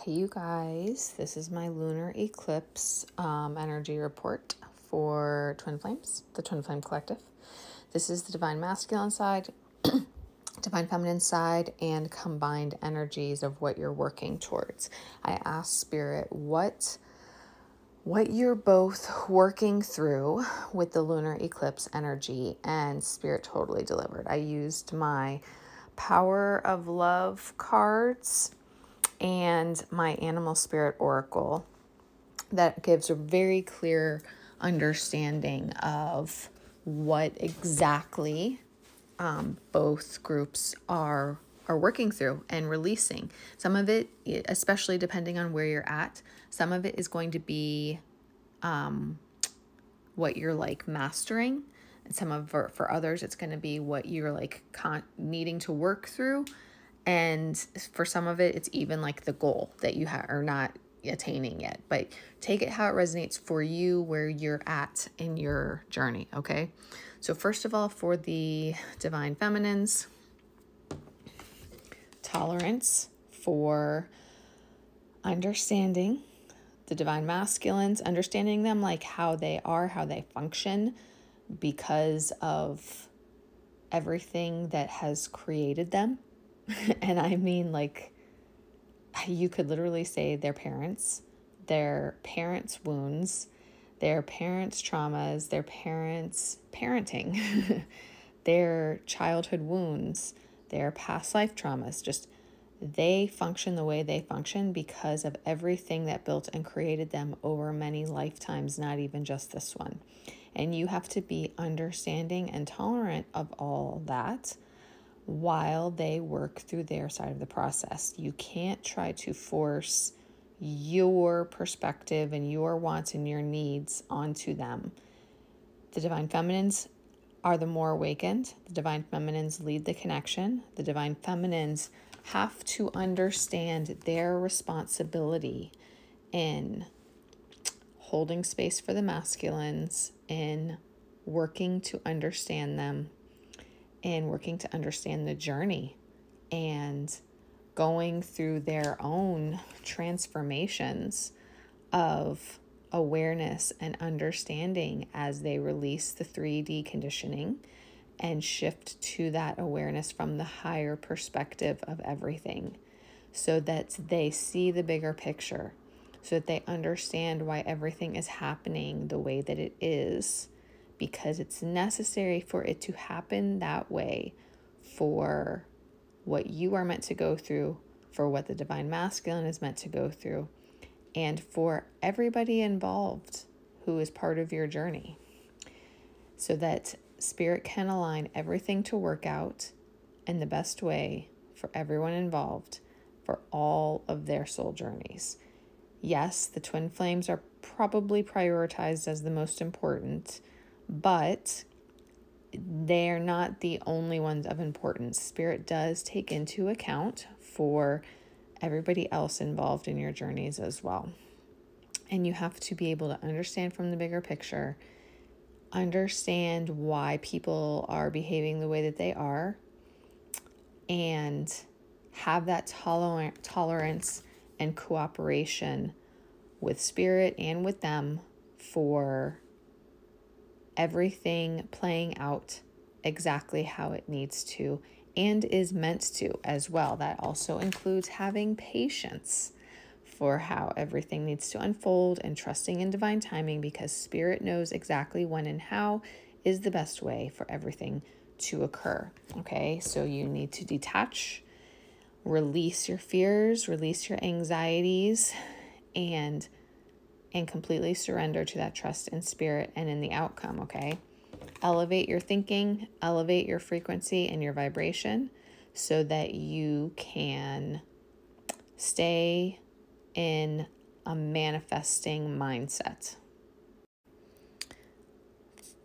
Hey you guys, this is my lunar eclipse energy report for Twin Flames, the Twin Flame Collective. This is the divine masculine side, divine feminine side, and combined energies of what you're working towards. I asked Spirit what you're both working through with the lunar eclipse energy, and Spirit totally delivered. I used my Power of Love cards and my Animal Spirit Oracle that gives a very clear understanding of what exactly both groups are working through and releasing. Some of it, especially depending on where you're at, some of it is going to be what you're like mastering, and some of for others it's going to be what you're like needing to work through. And for some of it, it's even like the goal that you are not attaining yet. But take it how it resonates for you, where you're at in your journey, okay? So first of all, for the divine feminines, tolerance for understanding the divine masculines, understanding them like how they are, how they function, because of everything that has created them. And I mean, like, you could literally say their parents' wounds, their parents' traumas, their parents' parenting, their childhood wounds, their past life traumas. Just they function the way they function because of everything that built and created them over many lifetimes, not even just this one. And you have to be understanding and tolerant of all that while they work through their side of the process. You can't try to force your perspective and your wants and your needs onto them. The divine feminines are the more awakened. The divine feminines lead the connection. The divine feminines have to understand their responsibility in holding space for the masculines, in working to understand them, and working to understand the journey, and going through their own transformations of awareness and understanding as they release the 3D conditioning and shift to that awareness from the higher perspective of everything, so that they see the bigger picture, so that they understand why everything is happening the way that it is, because it's necessary for it to happen that way, for what you are meant to go through, for what the divine masculine is meant to go through, and for everybody involved who is part of your journey, so that Spirit can align everything to work out in the best way for everyone involved for all of their soul journeys. Yes, the twin flames are probably prioritized as the most important, but they're not the only ones of importance. Spirit does take into account for everybody else involved in your journeys as well. And you have to be able to understand from the bigger picture, understand why people are behaving the way that they are, and have that tolerance and cooperation with Spirit and with them for everything playing out exactly how it needs to and is meant to as well. That also includes having patience for how everything needs to unfold and trusting in divine timing, because Spirit knows exactly when and how is the best way for everything to occur. Okay, so you need to detach, release your fears, release your anxieties, and completely surrender to that trust in Spirit and in the outcome, okay? Elevate your thinking, elevate your frequency and your vibration so that you can stay in a manifesting mindset.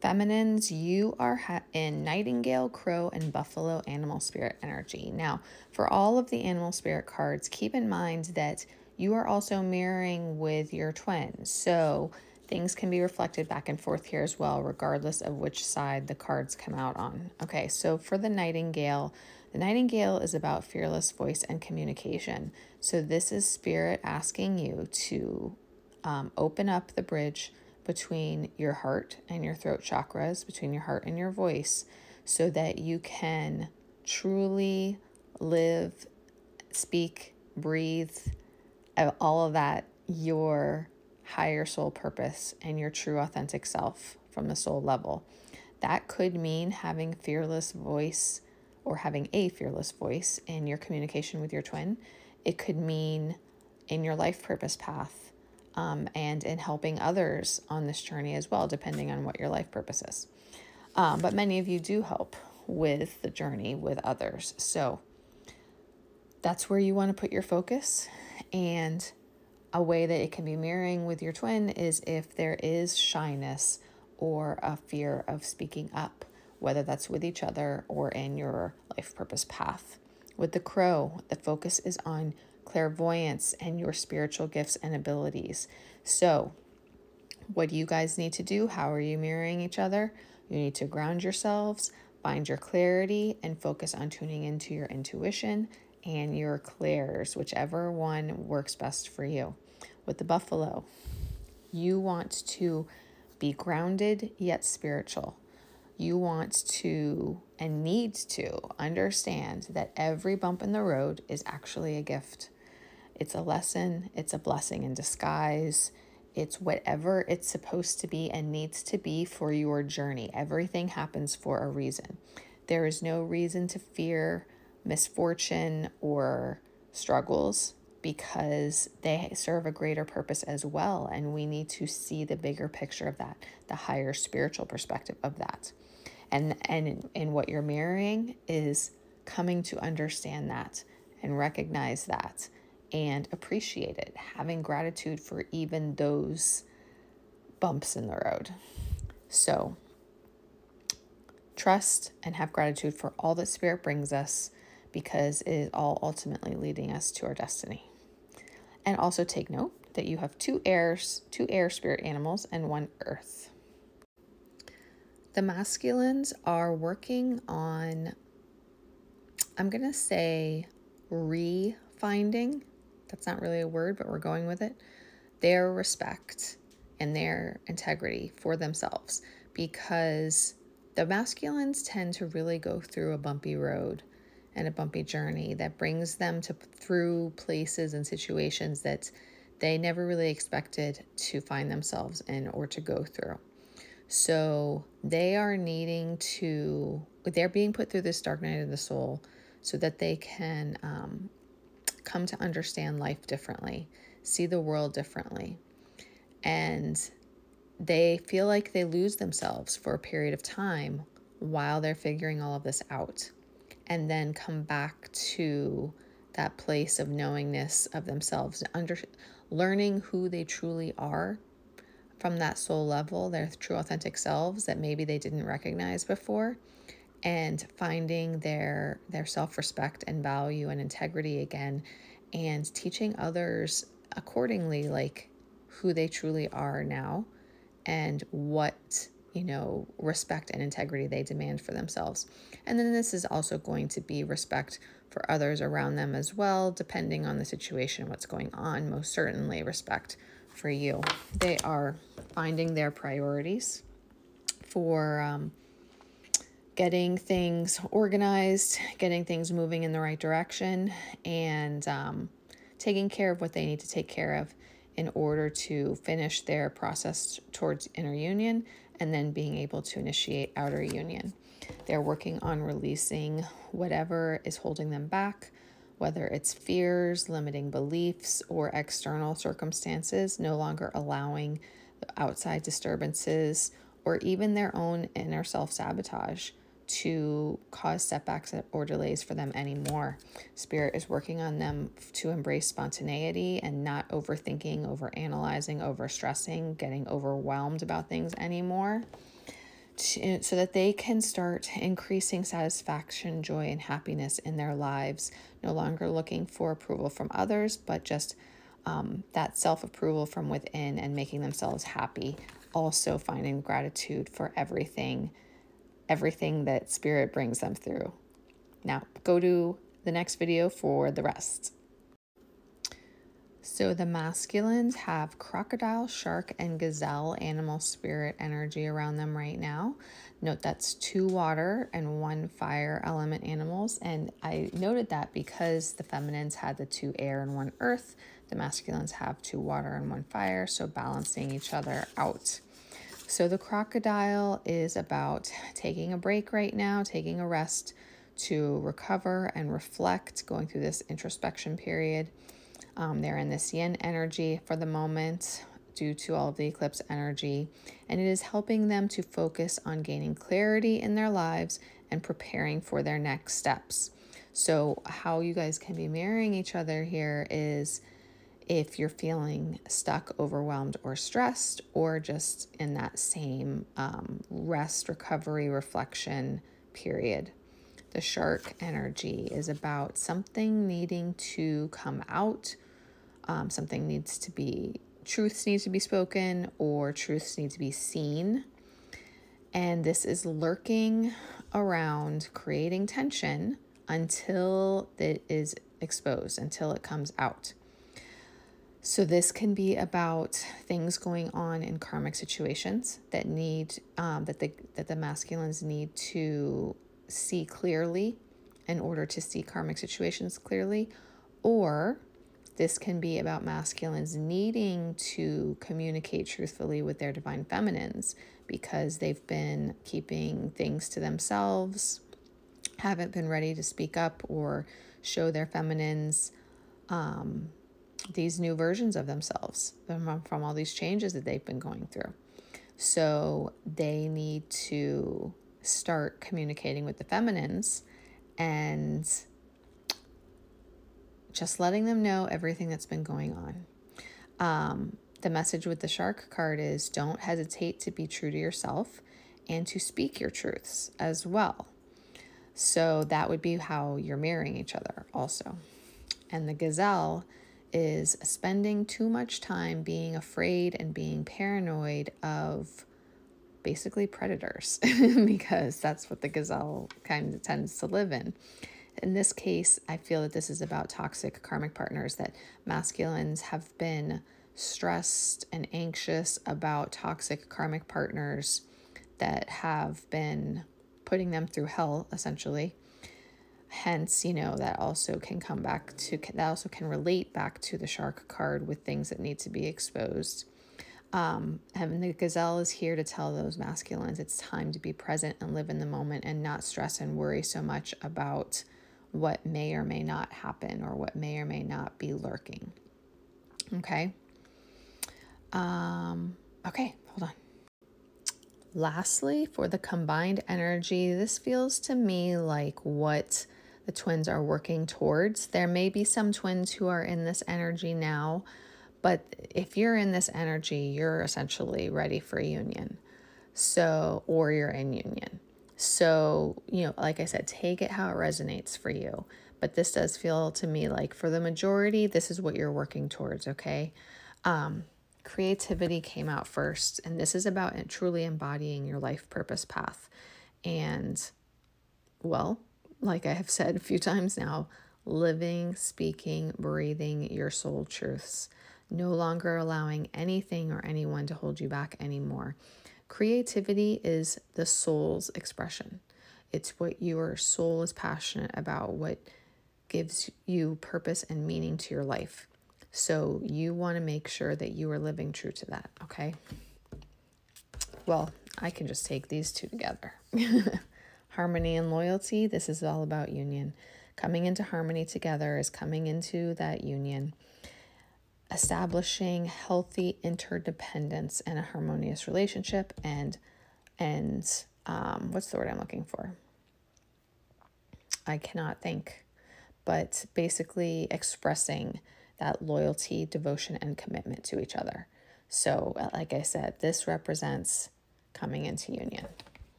Feminines, you are in Nightingale, Crow, and Buffalo Animal Spirit energy. Now, for all of the Animal Spirit cards, keep in mind that you are also mirroring with your twins. So things can be reflected back and forth here as well, regardless of which side the cards come out on. Okay, so for the Nightingale, The Nightingale is about fearless voice and communication. So this is Spirit asking you to open up the bridge between your heart and your throat chakras, between your heart and your voice, so that you can truly live, speak, breathe, all of that, your higher soul purpose and your true authentic self from the soul level. That could mean having fearless voice or having a fearless voice in your communication with your twin. It could mean in your life purpose path, and in helping others on this journey as well, depending on what your life purpose is. But many of you do help with the journey with others. So that's where you want to put your focus. And a way that it can be mirroring with your twin is if there is shyness or a fear of speaking up, whether that's with each other or in your life purpose path. With the Crow, the focus is on clairvoyance and your spiritual gifts and abilities. So what do you guys need to do? How are you mirroring each other? You need to ground yourselves, find your clarity, and focus on tuning into your intuition and your clairs, whichever one works best for you. With the Buffalo, you want to be grounded yet spiritual. You want to and need to understand that every bump in the road is actually a gift. It's a lesson, it's a blessing in disguise. It's whatever it's supposed to be and needs to be for your journey. Everything happens for a reason. There is no reason to fear misfortune or struggles because they serve a greater purpose as well. And we need to see the bigger picture of that, the higher spiritual perspective of that. And in what you're mirroring is coming to understand that and recognize that and appreciate it, having gratitude for even those bumps in the road. So trust and have gratitude for all that Spirit brings us, because it is all ultimately leading us to our destiny. And also take note that you have two air spirit animals and one earth. The masculines are working on, I'm going to say, re-finding. That's not really a word, but we're going with it. Their respect and their integrity for themselves, because the masculines tend to really go through a bumpy road and a bumpy journey that brings them through places and situations that they never really expected to find themselves in or to go through. So they're being put through this dark night of the soul so that they can come to understand life differently, see the world differently. And they feel like they lose themselves for a period of time while they're figuring all of this out, and then come back to that place of knowingness of themselves, learning who they truly are from that soul level, their true authentic selves that maybe they didn't recognize before, and finding their self-respect and value and integrity again, and teaching others accordingly, like who they truly are now and what, respect and integrity they demand for themselves. And then this is also going to be respect for others around them as well, depending on the situation, what's going on. Most certainly respect for you. They are finding their priorities for getting things organized, getting things moving in the right direction, and taking care of what they need to take care of in order to finish their process towards inner union and then being able to initiate outer union. They're working on releasing whatever is holding them back, whether it's fears, limiting beliefs, or external circumstances, no longer allowing outside disturbances or even their own inner self-sabotage to cause setbacks or delays for them anymore. Spirit is working on them to embrace spontaneity and not overthinking, overanalyzing, overstressing, getting overwhelmed about things anymore, so that they can start increasing satisfaction, joy, and happiness in their lives, no longer looking for approval from others, but just that self-approval from within and making themselves happy. Also finding gratitude for everything that Spirit brings them through. Now go to the next video for the rest. So the masculines have crocodile, shark, and gazelle animal spirit energy around them right now. Note that's 2 water and 1 fire element animals. And I noted that because the feminines had the 2 air and 1 earth, the masculines have 2 water and 1 fire, so balancing each other out. So the crocodile is about taking a break right now, taking a rest to recover and reflect, going through this introspection period. They're in this yin energy for the moment due to all of the eclipse energy, and it is helping them to focus on gaining clarity in their lives and preparing for their next steps. So how you guys can be mirroring each other here is if you're feeling stuck, overwhelmed, or stressed, or just in that same rest, recovery, reflection period. The shark energy is about something needing to come out. Something needs to be, truths need to be spoken, or truths need to be seen. And this is lurking around, creating tension until it is exposed, until it comes out. So this can be about things going on in karmic situations that need, that the masculines need to see clearly in order to see karmic situations clearly, or this can be about masculines needing to communicate truthfully with their divine feminines because they've been keeping things to themselves, haven't been ready to speak up or show their feminines these new versions of themselves from all these changes that they've been going through. So they need to start communicating with the feminines and just letting them know everything that's been going on. The message with the shark card is don't hesitate to be true to yourself and to speak your truths as well. So that would be how you're mirroring each other also. And the gazelle is spending too much time being afraid and being paranoid of basically predators because that's what the gazelle kind of tends to live in. In this case, I feel that this is about toxic karmic partners, that masculines have been stressed and anxious about toxic karmic partners that have been putting them through hell, essentially. Hence, that also can come back to, that also can relate back to the shark card with things that need to be exposed. And the gazelle is here to tell those masculines it's time to be present and live in the moment and not stress and worry so much about what may or may not happen or what may or may not be lurking. Okay. Okay, hold on. Lastly, for the combined energy, this feels to me like what the twins are working towards. There may be some twins who are in this energy now, but if you're in this energy, you're essentially ready for union. So, or you're in union. So, like I said, take it how it resonates for you. But this does feel to me like for the majority, this is what you're working towards, okay? Creativity came out first, and this is about truly embodying your life purpose path. And, well, like I have said a few times now, living, speaking, breathing your soul truths. No longer allowing anything or anyone to hold you back anymore. Creativity is the soul's expression. It's what your soul is passionate about, what gives you purpose and meaning to your life. So you want to make sure that you are living true to that, okay? Well, I can just take these two together. Harmony and loyalty, this is all about union. Coming into harmony together is coming into that union. Establishing healthy interdependence and a harmonious relationship and what's the word I'm looking for? I cannot think, but basically expressing that loyalty, devotion, and commitment to each other. So, like I said, this represents coming into union.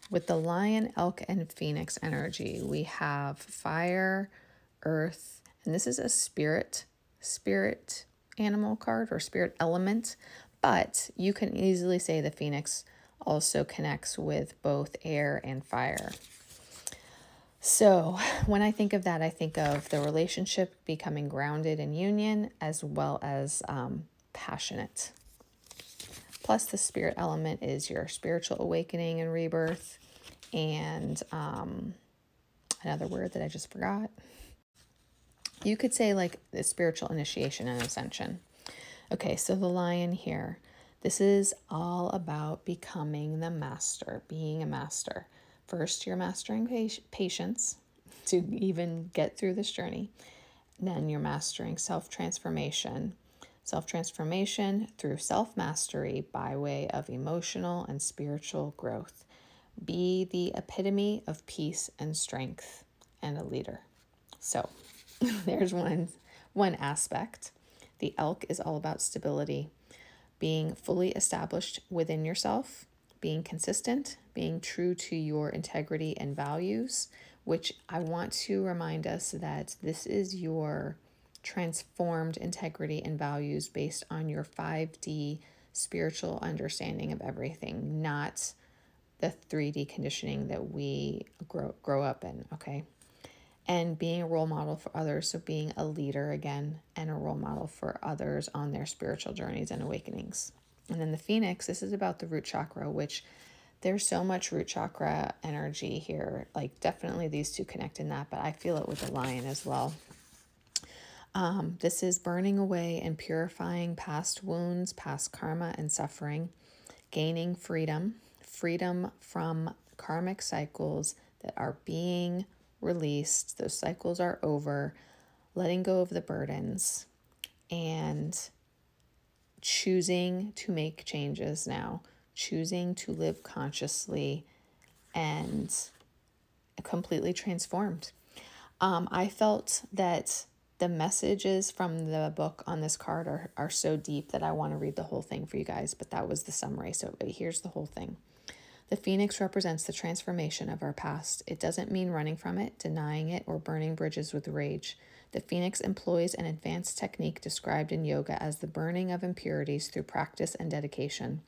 With the lion, elk, and phoenix energy, we have fire, earth, and this is a spirit animal card or spirit element, but you can easily say the phoenix also connects with both air and fire. So when I think of that, I think of the relationship becoming grounded in union as well as passionate. Plus, the spirit element is your spiritual awakening and rebirth. And another word that I just forgot. You could say like the spiritual initiation and ascension. Okay, so the lion here. This is all about becoming the master, being a master. First, you're mastering patience to even get through this journey. Then you're mastering self-transformation. Self-transformation through self-mastery by way of emotional and spiritual growth. Be the epitome of peace and strength and a leader. So there's one aspect. The elk is all about stability, being fully established within yourself, being consistent, being true to your integrity and values, which I want to remind us that this is your transformed integrity and values based on your 5D spiritual understanding of everything, not the 3D conditioning that we grow up in, okay? And being a role model for others, so being a leader again and a role model for others on their spiritual journeys and awakenings. And then the phoenix, this is about the root chakra, which there's so much root chakra energy here. Like definitely these two connect in that, but I feel it with the lion as well. This is burning away and purifying past wounds, past karma and suffering, gaining freedom, freedom from karmic cycles that are being released. Those cycles are over, letting go of the burdens and choosing to make changes now, choosing to live consciously and completely transformed. I felt that the messages from the book on this card are so deep that I want to read the whole thing for you guys, but that was the summary. So here's the whole thing. The phoenix represents the transformation of our past. It doesn't mean running from it, denying it, or burning bridges with rage. The phoenix employs an advanced technique described in yoga as the burning of impurities through practice and dedication.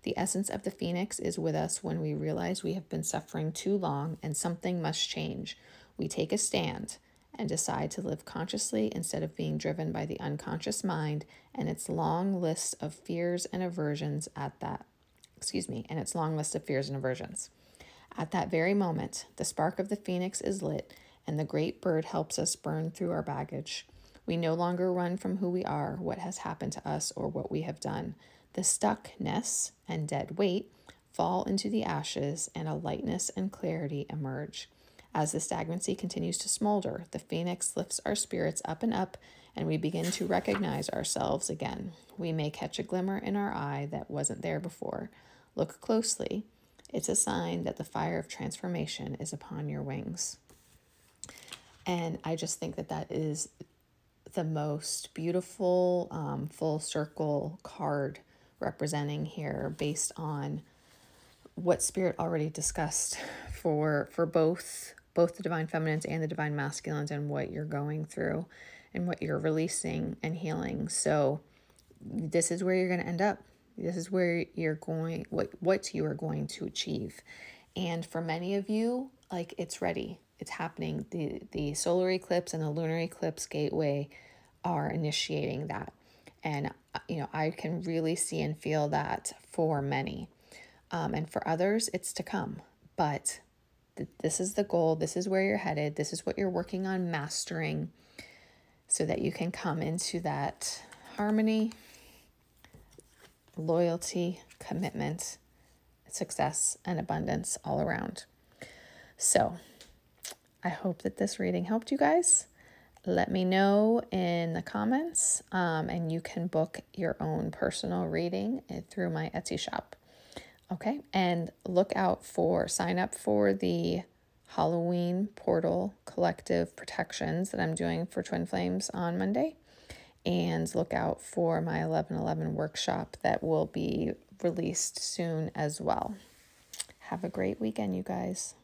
The essence of the phoenix is with us when we realize we have been suffering too long and something must change. We take a stand and decide to live consciously instead of being driven by the unconscious mind and its long list of fears and aversions and its long list of fears and aversions. At that very moment, the spark of the phoenix is lit, and the great bird helps us burn through our baggage. We no longer run from who we are, what has happened to us, or what we have done. The stuckness and dead weight fall into the ashes, and a lightness and clarity emerge. As the stagnancy continues to smolder, the phoenix lifts our spirits up and up, and we begin to recognize ourselves again. We may catch a glimmer in our eye that wasn't there before. Look closely. It's a sign that the fire of transformation is upon your wings. And I just think that that is the most beautiful full circle card representing here based on what Spirit already discussed for both the divine feminines and the divine masculines and what you're going through and what you're releasing and healing. So this is where you're going to end up. This is where you're going, what you are going to achieve. And for many of you, like it's ready. It's happening. The solar eclipse and the lunar eclipse gateway are initiating that. And, I can really see and feel that for many. And for others, it's to come. But this is the goal. This is where you're headed. This is what you're working on mastering so that you can come into that harmony, loyalty, commitment, success, and abundance all around. So I hope that this reading helped you guys. Let me know in the comments, and you can book your own personal reading through my Etsy shop. Okay, and sign up for the Halloween Portal Collective Protections that I'm doing for Twin Flames on Monday. And look out for my 11/11 workshop that will be released soon as well. Have a great weekend, you guys.